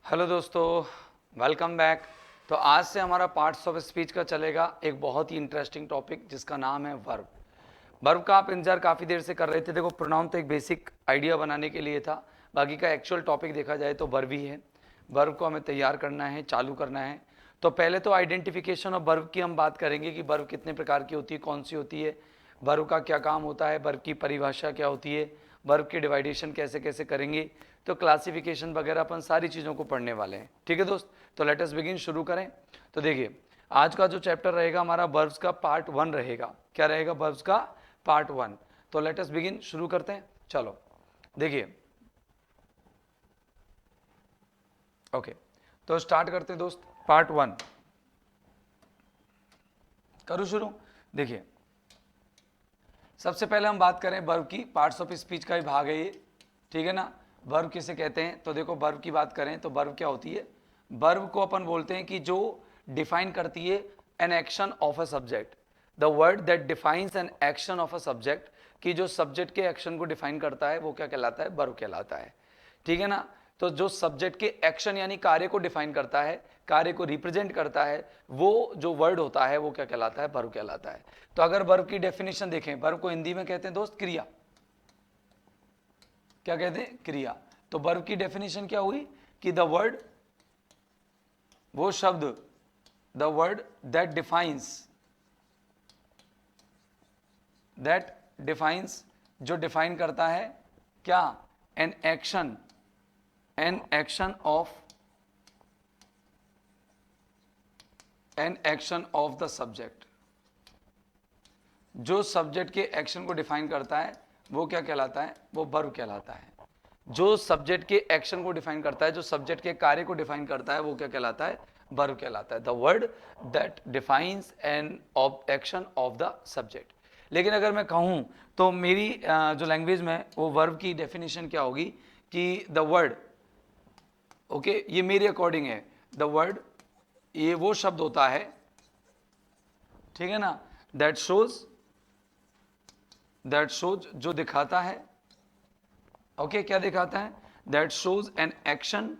Hello दोस्तों, welcome back. तो आज से हमारा पार्ट्स ऑफ स्पीच का चलेगा एक बहुत ही इंटरेस्टिंग टॉपिक जिसका नाम है वर्ब। वर्ब का आप इंतजार काफ़ी देर से कर रहे थे। देखो, प्रोनाउन तो एक बेसिक आइडिया बनाने के लिए था, बाकी का एक्चुअल टॉपिक देखा जाए तो वर्ब ही है। वर्ब को हमें तैयार करना है, चालू करना है। तो पहले तो आइडेंटिफिकेशन ऑफ वर्ब की हम बात करेंगे कि वर्ब कितने प्रकार की होती है, कौन सी होती है, वर्ब का क्या काम होता है, वर्ब की परिभाषा क्या होती है, वर्ब की डिवाइडेशन कैसे कैसे करेंगे। तो क्लासिफिकेशन वगैरह अपन सारी चीज़ों को पढ़ने वाले हैं। ठीक है दोस्त, तो लेट अस बिगिन, शुरू करें। तो देखिए, आज का जो चैप्टर रहेगा हमारा वर्ब्स का पार्ट 1 रहेगा। क्या रहेगा? वर्ब्स का पार्ट 1। तो लेट अस बिगिन, शुरू करते हैं। चलो देखिए, ओके, तो स्टार्ट करते हैं दोस्त। पार्ट 1 करूँ शुरू। देखिए, सबसे पहले हम बात करें वर्ब की। पार्ट्स ऑफ स्पीच का ही भाग है ये, ठीक है ना। वर्ब किसे कहते हैं? तो देखो, वर्ब की बात करें तो वर्ब क्या होती है? वर्ब को अपन बोलते हैं कि जो डिफाइन करती है N action of a subject. The word that defines N action of a subject, कि जो सब्जेक्ट के एक्शन को डिफाइन करता है वो क्या कहलाता है? वर्ब कहलाता है। ठीक है ना। तो जो सब्जेक्ट के एक्शन यानी कार्य को डिफाइन करता है, कार्य को रिप्रेजेंट करता है, वो जो वर्ड होता है वो क्या कहलाता है? वर्ब कहलाता है। तो अगर वर्ब की डेफिनेशन देखें, वर्ब को हिंदी में कहते हैं दोस्त क्रिया। क्या कहते हैं? क्रिया। तो वर्ब की डेफिनेशन क्या हुई कि द वर्ड, वो शब्द, द वर्ड दैट डिफाइंस, जो डिफाइन करता है क्या? An action, N action of the subject. जो सब्जेक्ट के एक्शन को डिफाइन करता है वो क्या कहलाता है? वो वर्ब कहलाता है। जो सब्जेक्ट के एक्शन को डिफाइन करता है, जो सब्जेक्ट के कार्य को डिफाइन करता है, वो क्या कहलाता है? वर्ब कहलाता है। The word that defines N action of the subject. लेकिन अगर मैं कहूं तो मेरी जो लैंग्वेज में वो वर्ब की डेफिनेशन क्या होगी कि द वर्ड, ओके, ये मेरे अकॉर्डिंग है। द वर्ड, ये वो शब्द होता है, ठीक है ना, दैट शोज जो दिखाता है, ओके, क्या दिखाता है? That shows an action,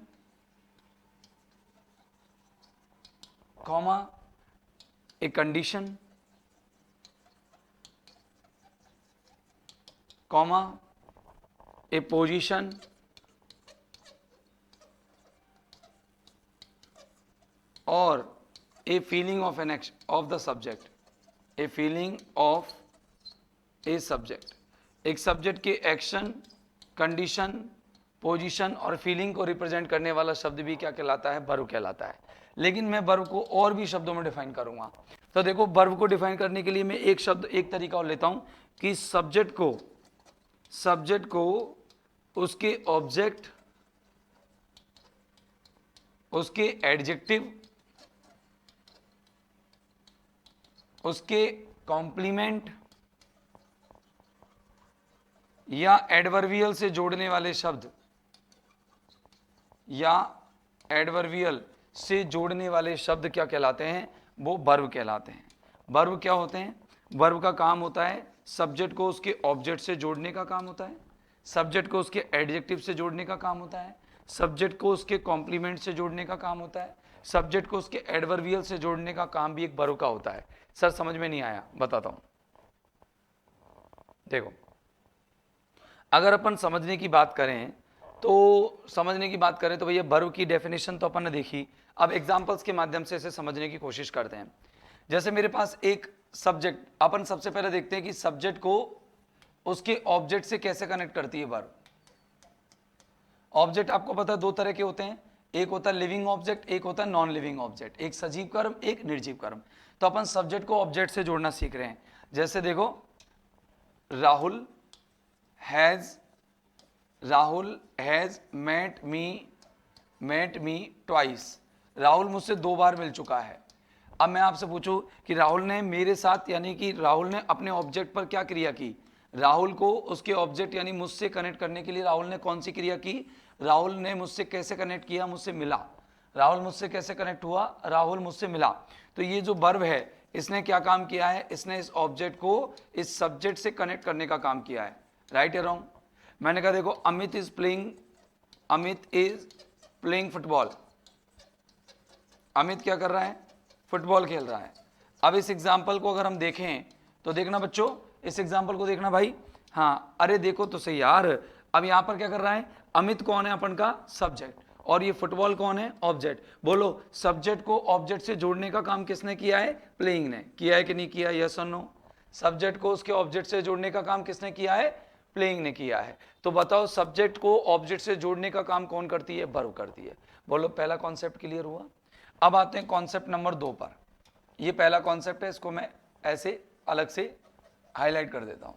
comma, a condition, comma, a position, और a feeling of an action of the subject. A feeling of a subject. एक सब्जेक्ट के एक्शन, कंडीशन, पोजीशन और फीलिंग को रिप्रेजेंट करने वाला शब्द भी क्या कहलाता है? वर्ब कहलाता है। लेकिन मैं वर्ब को और भी शब्दों में डिफाइन करूंगा। तो देखो, वर्ब को डिफाइन करने के लिए मैं एक शब्द, एक तरीका और लेता हूं कि सब्जेक्ट को उसके ऑब्जेक्ट, उसके एडजेक्टिव, उसके कॉम्प्लीमेंट या एडवर्बियल से जोड़ने वाले शब्द, या एडवर्बियल से जोड़ने वाले शब्द क्या कहलाते हैं? वो वर्ब कहलाते हैं। वर्ब क्या होते हैं? वर्ब का काम होता है सब्जेक्ट को उसके ऑब्जेक्ट से जोड़ने का काम होता है, सब्जेक्ट को उसके एडजेक्टिव से जोड़ने का काम होता है, सब्जेक्ट को उसके कॉम्प्लीमेंट से जोड़ने का काम होता है, सब्जेक्ट को उसके एडवर्बियल से जोड़ने का काम भी एक वर्ब का होता है। सर समझ में नहीं आया, बताता हूं। देखो, अगर अपन समझने की बात करें तो भैया वर्ब की डेफिनेशन तो अपन ने देखी। अब एग्जांपल्स के माध्यम से इसे समझने की कोशिश करते हैं। जैसे मेरे पास एक सब्जेक्ट, अपन सबसे पहले देखते हैं कि सब्जेक्ट को उसके ऑब्जेक्ट से कैसे कनेक्ट करती है वर्ब। ऑब्जेक्ट आपको पता है दो तरह के होते हैं, एक होता है लिविंग ऑब्जेक्ट, एक होता है नॉन लिविंग ऑब्जेक्ट। एक सजीव कर्म, एक निर्जीव कर्म। तो अपन सब्जेक्ट को ऑब्जेक्ट से जोड़ना सीख रहे हैं। जैसे देखो, Rahul has met me twice. Rahul मुझसे 2 बार मिल चुका है। अब मैं आपसे पूछूं कि राहुल ने मेरे साथ, यानी कि राहुल ने अपने ऑब्जेक्ट पर क्या क्रिया की? राहुल को उसके ऑब्जेक्ट यानी मुझसे कनेक्ट करने के लिए राहुल ने कौन सी क्रिया की? राहुल ने मुझसे कैसे कनेक्ट किया? मुझसे मिला। राहुल मुझसे कैसे कनेक्ट हुआ? राहुल मुझसे मिला। तो ये जो वर्ब है, इसने क्या काम किया है? इसने इस ऑब्जेक्ट को इस सब्जेक्ट से कनेक्ट करने का काम किया है। राइट या रॉन्ग? मैंने कहा देखो, Amit is playing football, Amit क्या कर रहा है, फुटबॉल खेल रहा है। अब इस एग्जाम्पल को अगर हम देखें तो देखना बच्चों, इस एग्जाम्पल को देखना भाई, हाँ अरे देखो तो सही यार, अब यहां पर क्या कर रहा है, अमित कौन है अपन का, सब्जेक्ट, और ये फुटबॉल कौन है, ऑब्जेक्ट। बोलो सब्जेक्ट को ऑब्जेक्ट से जोड़ने का काम किसने किया है, प्लेइंग ने किया है कि नहीं किया, यस और नो। सब्जेक्ट को उसके ऑब्जेक्ट से जोड़ने का काम किसने किया है, प्लेइंग ने किया है। तो बताओ सब्जेक्ट को ऑब्जेक्ट से जोड़ने का काम कौन करती है, वर्ब करती है। बोलो पहला कॉन्सेप्ट क्लियर हुआ। अब आते हैं कॉन्सेप्ट नंबर 2 पर। ये पहला कॉन्सेप्ट है, इसको मैं ऐसे अलग से हाईलाइट कर देता हूं।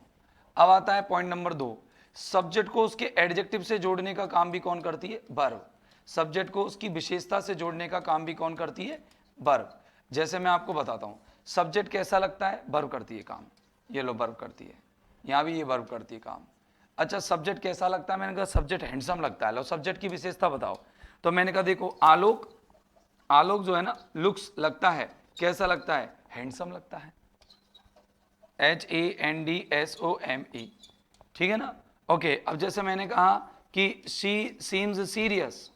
अब आता है पॉइंट नंबर 2, सब्जेक्ट को उसके एडजेक्टिव से जोड़ने का काम भी कौन करती है, वर्ब। सब्जेक्ट को उसकी विशेषता से जोड़ने का काम भी कौन करती है, वर्ब। जैसे मैं आपको बताता हूं, सब्जेक्ट कैसा लगता है, वर्ब करती है काम, ये लो वर्ब करती है, यहां भी ये वर्ब करती है काम। अच्छा सब्जेक्ट कैसा लगता है, मैंने कहा सब्जेक्ट हैंडसम लगता है, लो सब्जेक्ट की विशेषता बताओ। तो मैंने कहा देखो आलोक, आलोक जो है ना, लुक्स लगता है, कैसा लगता है, हैंडसम लगता है, HANDSOME, ठीक है ना। ओके अब जैसे मैंने कहा कि she seems serious,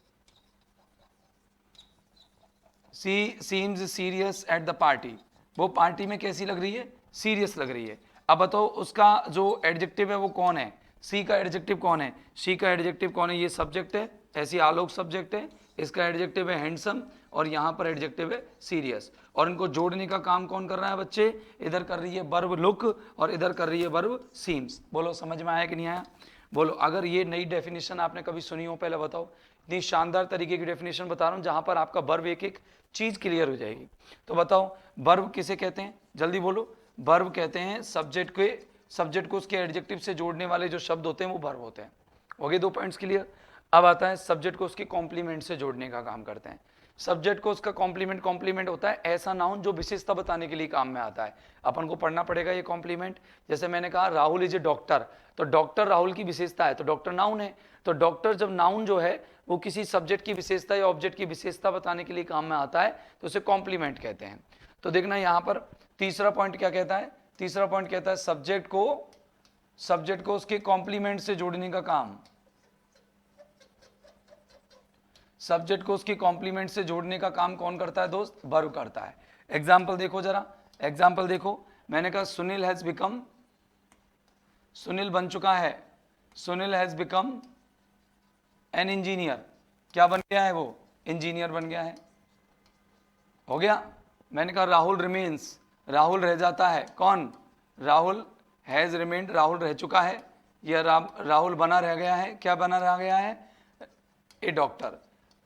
she seems serious at the party, वो पार्टी में कैसी लग रही है, सीरियस लग रही है। अब बताओ उसका जो एडजेक्टिव है वो कौन है, सी का एडजेक्टिव कौन है, सी का एडजेक्टिव कौन है, ये सब्जेक्ट है, ऐसी आलोक सब्जेक्ट है, इसका एडजेक्टिव है हैंडसम, और यहां पर एडजेक्टिव है सीरियस। और इनको जोड़ने का काम कौन कर रहा है बच्चे, इधर कर रही है वर्ब लुक और इधर कर रही है वर्ब सीम्स। बोलो समझ में आया कि नहीं आया। बोलो अगर ये नई डेफिनेशन आपने कभी सुनी हो पहले बताओ, इतनी शानदार तरीके की डेफिनेशन बता रहा हूं जहां पर आपका वर्ब एक एक चीज क्लियर हो जाएगी। तो बताओ वर्ब किसे कहते हैं, जल्दी बोलो। वर्ब कहते हैं सब्जेक्ट को उसके एडजेक्टिव से जोड़ने वाले जो शब्द होते हैं वो वर्ब होते हैं। हो गए 2 पॉइंट्स क्लियर। अब आता है सब्जेक्ट को उसके कॉम्प्लीमेंट से जोड़ने का काम करते हैं। सब्जेक्ट को उसका कॉम्प्लीमेंट होता है ऐसा नाउन जो विशेषता बताने के लिए काम में आता है, अपन को पढ़ना पड़ेगा ये कॉम्प्लीमेंट। जैसे मैंने कहा राहुल इज ए डॉक्टर, तो डॉक्टर राहुल की विशेषता है, तो डॉक्टर नाउन है। तो डॉक्टर जब नाउन जो है वो किसी सब्जेक्ट की विशेषता या ऑब्जेक्ट की विशेषता बताने के लिए काम में आता है तो उसे कॉम्प्लीमेंट कहते हैं। तो देखना यहां पर तीसरा पॉइंट क्या कहता है, तीसरा पॉइंट कहता है सब्जेक्ट को उसके कॉम्प्लीमेंट से जोड़ने का काम, सब्जेक्ट को उसके कॉम्प्लीमेंट से जोड़ने का काम कौन करता है दोस्त, वर्ब करता है। एग्जाम्पल देखो जरा, एग्जाम्पल देखो, मैंने कहा सुनील हैज बिकम, सुनील बन चुका है, Sunil has become an engineer, क्या बन गया है वो, इंजीनियर बन गया है, हो गया। मैंने कहा राहुल रिमेन्स, राहुल रह जाता है, कौन, राहुल हैज रिमेन्ड, राहुल रह चुका है, यह राहुल बना रह गया है, क्या बना रह गया है, ए डॉक्टर।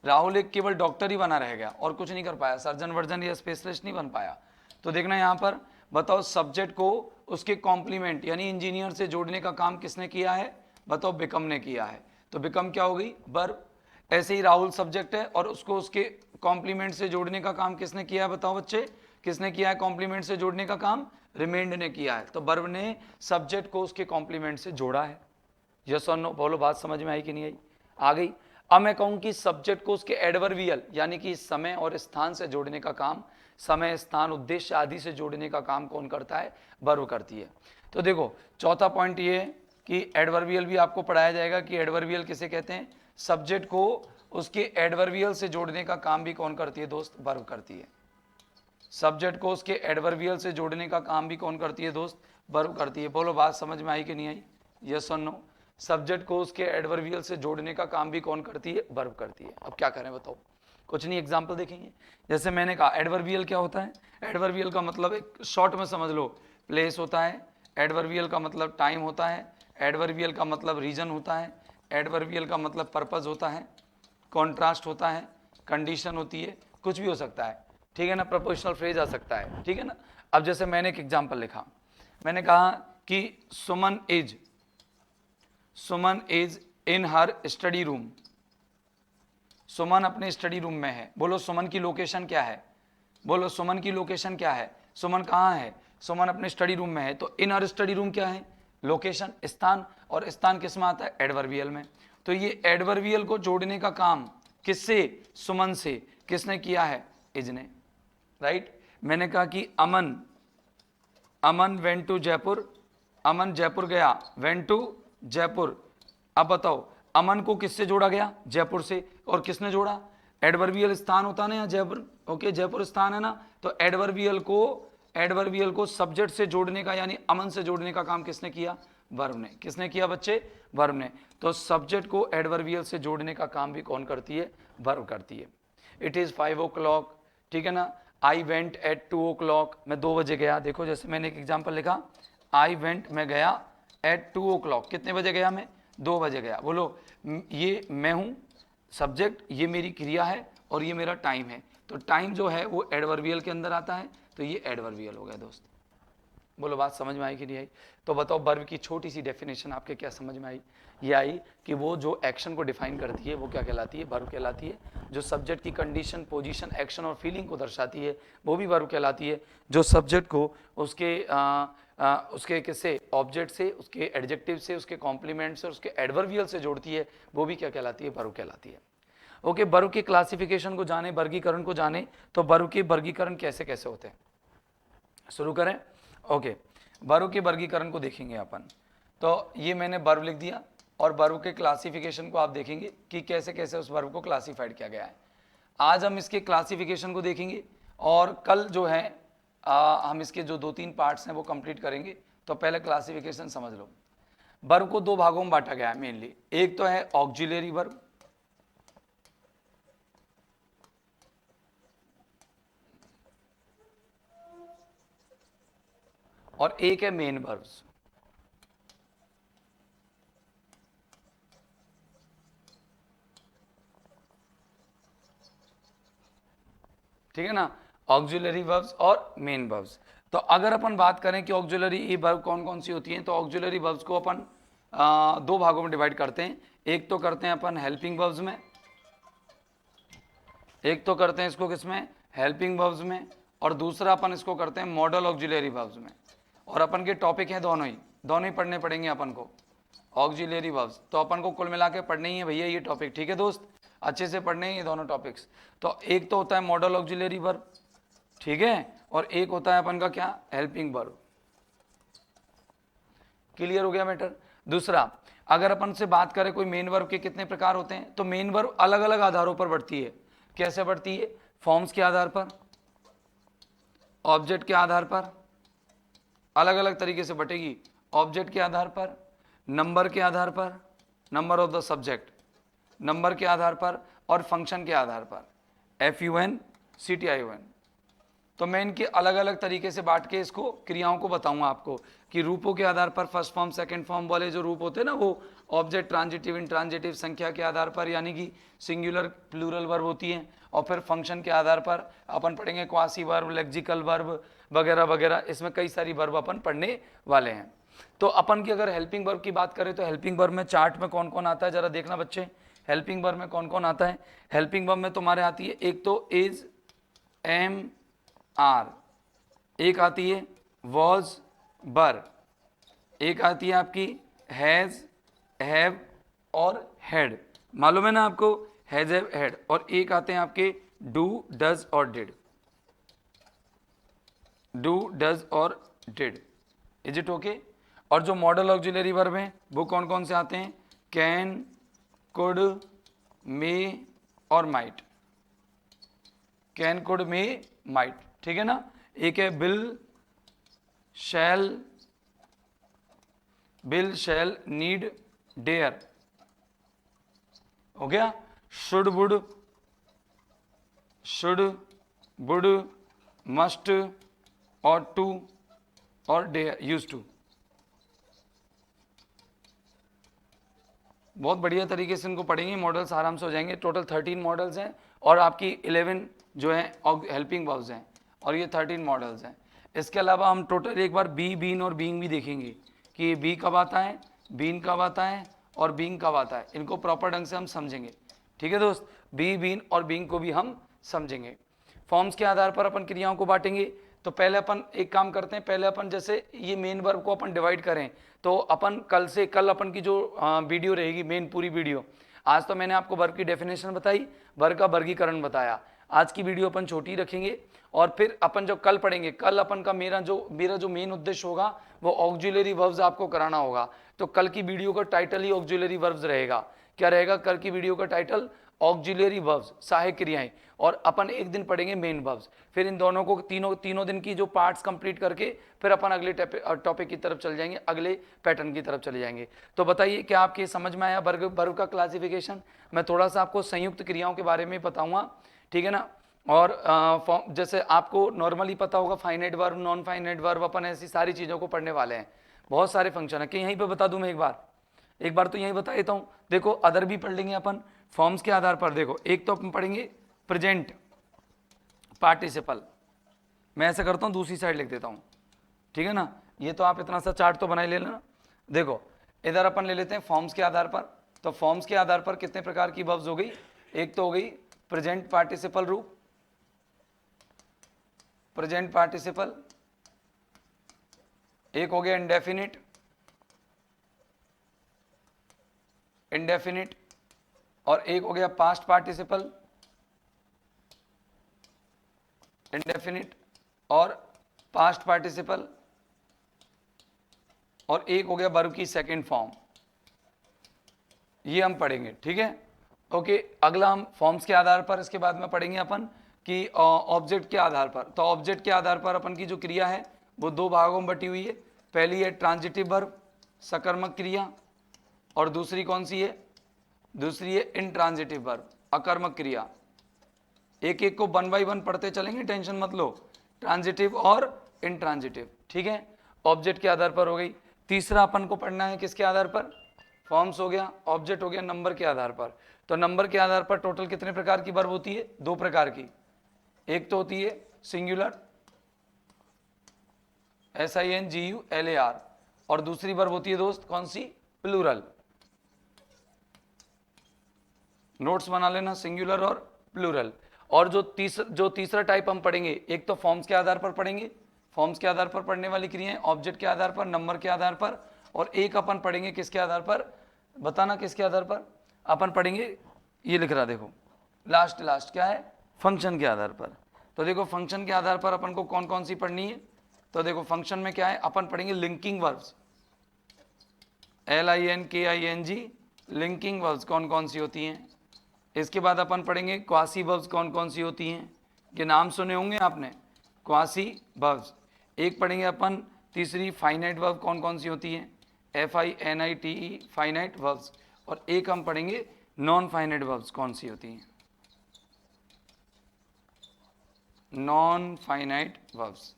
राहुल एक केवल डॉक्टर ही बना रह गया और कुछ नहीं कर पाया, सर्जन वर्जन या स्पेशलिस्ट नहीं बन पाया। तो देखना यहां पर बताओ सब्जेक्ट को उसके कॉम्प्लीमेंट यानी इंजीनियर से जोड़ने का काम किसने किया है, बताओ बिकम ने किया है। तो बिकम क्या हो गई, वर्ब। ऐसे ही राहुल सब्जेक्ट है और उसको उसके कॉम्प्लीमेंट से जोड़ने का काम किसने किया है, बताओ बच्चे, किसने किया है कॉम्प्लीमेंट से जोड़ने का काम, रिमेंड ने किया है। तो वर्ब ने सब्जेक्ट को उसके कॉम्प्लीमेंट से जोड़ा है। यस और नो, बोलो बात समझ में आई कि नहीं आई, आ गई। अब मैं कहूं कि सब्जेक्ट को उसके एडवर्बियल यानी कि समय और स्थान से जोड़ने का काम, समय स्थान उद्देश्य आदि से जोड़ने का काम कौन करता है, वर्ब करती है। तो देखो चौथा पॉइंट ये है कि एडवर्बियल भी आपको पढ़ाया जाएगा कि एडवर्बियल किसे कहते हैं, सब्जेक्ट को उसके एडवर्बियल से जोड़ने का काम भी कौन करती है दोस्त, वर्ब करती है। सब्जेक्ट को उसके एडवर्बियल से जोड़ने का काम भी कौन करती है दोस्त, वर्ब करती है। बोलो बात समझ में आई कि नहीं आई, यस और नो। सब्जेक्ट को उसके एडवर्बियल से जोड़ने का काम भी कौन करती है, वर्ब करती है। अब क्या करें बताओ, कुछ नहीं, एग्जाम्पल देखेंगे। जैसे मैंने कहा एडवर्बियल क्या होता है, एडवर्बियल का मतलब एक शॉर्ट में समझ लो, प्लेस होता है, एडवर्बियल का मतलब टाइम होता है, एडवर्बियल का मतलब रीजन होता है, एडवर्बियल का मतलब पर्पज होता है, कॉन्ट्रास्ट होता है, कंडीशन होती है, कुछ भी हो सकता है, ठीक है ना, प्रपोजिशनल फ्रेज आ सकता है, ठीक है ना। अब जैसे मैंने एक एग्जाम्पल लिखा, मैंने कहा कि Suman is in her study room, Suman अपने स्टडी रूम में है। बोलो सुमन की लोकेशन क्या है, बोलो सुमन की लोकेशन क्या है, सुमन कहाँ है, सुमन अपने स्टडी रूम में है। तो इन हर स्टडी रूम क्या है, लोकेशन, स्थान, और स्थान किस में आता है, एडवर्बियल में। तो ये एडवर्बियल को जोड़ने का काम किससे, सुमन से, किसने किया है, इज ने, राइट। मैंने कहा कि अमन वेंट टू जयपुर, अमन जयपुर गया, वेंट टू जयपुर। अब बताओ अमन को किससे जोड़ा गया? जयपुर से। और किसने जोड़ा? एडवर्बियल स्थान होता ना, यहाँ जयपुर, ओके, जयपुर स्थान है ना, तो एडवर्बियल को सब्जेक्ट से जोड़ने का यानी अमन से जोड़ने का काम किसने किया? वर्ब ने। किसने किया बच्चे? वर्ब ने। तो सब्जेक्ट को एडवर्बियल से जोड़ने का काम भी कौन करती है? वर्ब करती है। इट इज 5 o'clock, ठीक है ना। आई वेंट एट 2 o'clock, मैं 2 बजे गया। देखो जैसे मैंने एक एग्जाम्पल लिखा, आई वेंट, मैं गया, एट 2 o'clock, कितने बजे गया मैं? 2 बजे गया। बोलो, ये मैं हूं सब्जेक्ट, ये मेरी क्रिया है और ये मेरा टाइम है। तो टाइम जो है वो एडवर्बियल के अंदर आता है, तो ये एडवर्बियल हो गया दोस्त। बोलो बात समझ में आई कि नहीं आई? तो बताओ वर्ब की छोटी सी डेफिनेशन आपके क्या समझ में आई? ये आई कि वो जो एक्शन को डिफाइन करती है वो क्या कहलाती है? वर्ब कहलाती है। जो सब्जेक्ट की कंडीशन, पोजीशन, एक्शन और फीलिंग को दर्शाती है वो भी वर्ब कहलाती है। जो सब्जेक्ट को उसके किससे? ऑब्जेक्ट से, उसके एडजेक्टिव से, उसके कॉम्प्लीमेंट से, उसके एडवर्बियल से जोड़ती है, वो भी क्या कहलाती है? वर्ब कहलाती है। ओके, वर्ब के क्लासिफिकेशन को जाने, वर्गीकरण को जाने, तो वर्ब के वर्गीकरण कैसे कैसे होते हैं, शुरू करें। ओके, वर्ब के वर्गीकरण को देखेंगे अपन। तो ये मैंने वर्ब लिख दिया और वर्ब के क्लासिफिकेशन को आप देखेंगे कि कैसे कैसे उस वर्ब को क्लासिफाइड किया गया है। आज हम इसके क्लासिफिकेशन को देखेंगे और कल जो है हम इसके जो 2-3 पार्ट्स हैं वो कंप्लीट करेंगे। तो पहले क्लासिफिकेशन समझ लो। वर्ब को 2 भागों में बांटा गया है मेनली। एक तो है ऑक्सिलरी वर्ब और एक है मेन वर्ब्स। ठीक है ना, ऑक्सिलरी वर्ब्स और मेन वर्ब्स। तो अगर अपन बात करें कि ऑक्सिलरी वर्ब कौन कौन सी होती हैं, तो ऑक्सिलरी वर्ब्स को अपन 2 भागों में डिवाइड करते हैं। एक तो करते हैं अपन हेल्पिंग वर्ब्स में, एक तो करते हैं इसको किसमें? हेल्पिंग वर्ब्स में, और दूसरा अपन इसको करते हैं मॉडल ऑक्सिलरी वर्ब्स में। और अपन के टॉपिक हैं दोनों ही पढ़ने पड़ेंगे अपन को, ऑक्सिलरी वर्ब्स। तो अपन को कुल मिला के पढ़ने ही है भैया ये टॉपिक, ठीक है दोस्त, अच्छे से पढ़ने ही ये दोनों टॉपिक्स। तो एक तो होता है मॉडल ऑक्सिलरी वर्ब, ठीक है, और एक होता है अपन का क्या? Helping verb. क्लियर हो गया मैटर? दूसरा, अगर अपन से बात करें कोई मेन वर्ब के कितने प्रकार होते हैं, तो मेन वर्ब अलग अलग आधारों पर बढ़ती है। कैसे बढ़ती है? फॉर्म्स के आधार पर, ऑब्जेक्ट के आधार पर, अलग अलग तरीके से बटेगी। ऑब्जेक्ट के आधार पर, नंबर के आधार पर, number of the subject, number के आधार पर, और फंक्शन के आधार पर, FUN CTION। तो मैं इनके अलग अलग तरीके से बांट के इसको क्रियाओं को बताऊंगा आपको कि रूपों के आधार पर, फर्स्ट फॉर्म सेकंड फॉर्म वाले जो रूप होते हैं ना, वो ऑब्जेक्ट, ट्रांजिटिव, इंट्रांजिटिव, संख्या के आधार पर यानी कि सिंगुलर प्लूरल वर्ब होती हैं, और फिर फंक्शन के आधार पर अपन पढ़ेंगे क्वासी वर्ब, लेक्सिकल वर्ब वगैरह वगैरह। इसमें कई सारी वर्ब अपन पढ़ने वाले हैं। तो अपन की अगर हेल्पिंग वर्ब की बात करें तो हेल्पिंग वर्ब में चार्ट में कौन कौन आता है जरा देखना बच्चे। हेल्पिंग वर्ब में कौन कौन आता है? हेल्पिंग वर्ब में तुम्हारे आती है एक तो इज, एम, आर, एक आती है वॉज, बर, एक आती है आपकी हैज, हैव और हेड। मालूम है ना आपको, हैज, हैव, हेड। और एक आते हैं आपके डू, डज और डिड, डू, डज और डिड। Is it okay? और जो मॉडल ऑक्सिलरी वर्ब हैं वो कौन कौन से आते हैं? कैन, कुड, मे और might. Can, could, may, might, ठीक है ना। एक है बिल, शैल, नीड, डेयर, हो गया। शुड, वुड, मस्ट और टू और डेयर, यूज टू। बहुत बढ़िया तरीके से इनको पढ़ेंगे, मॉडल्स आराम से हो जाएंगे। टोटल 13 मॉडल्स हैं और आपकी 11 जो है हेल्पिंग वर्ब्स हैं, और ये 13 मॉडल्स हैं। इसके अलावा हम टोटल एक बार बी, बीन और बीइंग भी देखेंगे कि बी कब आता है, बीन कब आता है और बीइंग कब आता है। इनको प्रॉपर ढंग से हम समझेंगे, ठीक है दोस्त। बी, बीन और बीइंग को भी हम समझेंगे। फॉर्म्स के आधार पर अपन क्रियाओं को बांटेंगे। तो पहले अपन एक काम करते हैं, पहले अपन जैसे ये मेन वर्ब को अपन डिवाइड करें, तो अपन कल अपन की जो वीडियो रहेगी मेन पूरी वीडियो, आज तो मैंने आपको वर्ब की डेफिनेशन बताई, वर्ब का वर्गीकरण बताया। आज की वीडियो अपन छोटी रखेंगे और फिर अपन जो कल पढ़ेंगे, कल अपन का मेरा जो मेन उद्देश्य होगा वो ऑक्सिलरी वर्ब्स आपको कराना होगा। तो कल की वीडियो का टाइटल ही ऑक्सिलरी वर्ब्स रहेगा क्या रहेगा कल की वीडियो का टाइटल, ऑक्सिलरी वर्ब्स, सहायक क्रियाएं, और अपन एक दिन पढ़ेंगे मेन वर्ब्स। फिर इन दोनों को तीनों दिन की जो पार्ट्स कंप्लीट करके फिर अपन अगले टॉपिक की तरफ चल जाएंगे, अगले पैटर्न की तरफ चले जाएंगे। तो बताइए क्या आपके समझ में आया वर्ब का क्लासिफिकेशन। मैं थोड़ा सा आपको संयुक्त क्रियाओं के बारे में बताऊंगा, ठीक है ना। और जैसे आपको नॉर्मली पता होगा finite verb, non finite verb, अपन ऐसी सारी चीज़ों को पढ़ने वाले हैं। बहुत सारे फंक्शन है कि यहीं पे बता दूं मैं एक बार तो यहीं बता देता हूं। देखो अदर भी पढ़ लेंगे अपन फॉर्म्स के आधार पर। देखो एक तो अपन पढ़ेंगे प्रेजेंट पार्टिसिपल, मैं ऐसा करता हूं दूसरी साइड लिख देता हूं, ठीक है ना। ये तो आप इतना सा चार्ट तो बना ही लेना। देखो इधर अपन ले लेते हैं फॉर्म्स के आधार पर। तो फॉर्म्स के आधार पर कितने प्रकार की वर्ब्स हो गई, एक तो हो गई प्रेजेंट पार्टिसिपल रूप, प्रेजेंट पार्टिसिपल, एक हो गया इंडेफिनिट, इंडेफिनिट, और एक हो गया पास्ट पार्टिसिपल, इंडेफिनिट और पास्ट पार्टिसिपल, और एक हो गया वर्ब की सेकंड फॉर्म। ये हम पढ़ेंगे, ठीक है। ओके, अगला हम फॉर्म्स के आधार पर इसके बाद में पढ़ेंगे अपन कि ऑब्जेक्ट के आधार पर। तो ऑब्जेक्ट के आधार पर अपन की जो क्रिया है वो दो भागों में बटी हुई है। पहली है ट्रांजिटिव वर्ब, सकर्मक क्रिया, और दूसरी कौन सी है, दूसरी है इनट्रांजिटिव वर्ब, अकर्मक क्रिया। एक एक को 1 बाय 1 पढ़ते चलेंगे, टेंशन मत लो, ट्रांजिटिव और इनट्रांजिटिव, ठीक है। ऑब्जेक्ट के आधार पर हो गई। तीसरा अपन को पढ़ना है किसके आधार पर, फॉर्म्स हो गया, ऑब्जेक्ट हो गया, नंबर के आधार पर। तो नंबर के आधार पर टोटल कितने प्रकार की वर्ब होती है, दो प्रकार की। एक तो होती है सिंगुलर SINGULAR, और दूसरी वर्ब होती है दोस्त कौन सी, प्लूरल। नोट्स बना लेना, सिंगुलर और प्लूरल। और जो तीसरा टाइप हम पढ़ेंगे, एक तो फॉर्म्स के आधार पर पढ़ेंगे, फॉर्म्स के आधार पर पढ़ने वाली क्रियाएं, ऑब्जेक्ट के आधार पर, नंबर के आधार पर, और एक अपन पढ़ेंगे किसके आधार पर, बताना किसके आधार पर अपन पढ़ेंगे, ये लिख रहा देखो लास्ट क्या है, फंक्शन के आधार पर। तो देखो फंक्शन के आधार पर अपन को कौन कौन सी पढ़नी है। तो देखो फंक्शन में क्या है, अपन पढ़ेंगे linking verbs, LINKING, linking verbs कौन कौन सी होती हैं। इसके बाद अपन पढ़ेंगे क्वासी वर्ब्स कौन कौन सी होती हैं, ये नाम सुने होंगे आपने, क्वासी वर्ब्स। एक पढ़ेंगे अपन तीसरी फाइनाइट वर्ब कौन कौन सी होती हैं, FINITE, फाइनाइट वर्ब्स। और एक हम पढ़ेंगे नॉन फाइनाइट वर्ब्स कौन सी होती हैं, नॉन फाइनाइट वर्ब्स,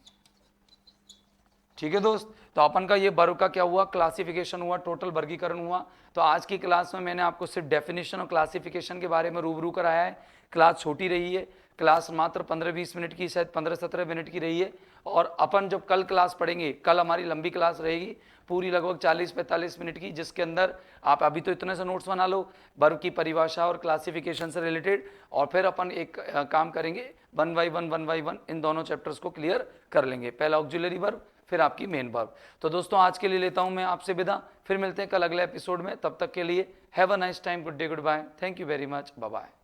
ठीक है दोस्त। तो अपन का ये वर्ब का क्या हुआ, क्लासिफिकेशन हुआ, टोटल वर्गीकरण हुआ। तो आज की क्लास में मैंने आपको सिर्फ डेफिनेशन और क्लासिफिकेशन के बारे में रूबरू कराया है। क्लास छोटी रही है, क्लास मात्र 15-20 मिनट की, शायद 15-17 मिनट की रही है। और अपन जब कल क्लास पढ़ेंगे, कल हमारी लंबी क्लास रहेगी पूरी, लगभग 40-45 मिनट की, जिसके अंदर आप अभी तो इतने से नोट्स बना लो वर्ब की परिभाषा और क्लासिफिकेशन से रिलेटेड, और फिर अपन एक काम करेंगे 1 बाय 1 इन दोनों चैप्टर्स को क्लियर कर लेंगे। पहला ऑक्सिलरी वर्ब, फिर आपकी मेन वर्ब। तो दोस्तों आज के लिए लेता हूं मैं आपसे विदा, फिर मिलते हैं कल अगले एपिसोड में। तब तक के लिए have a nice time, good day, goodbye, thank you very much, bye bye.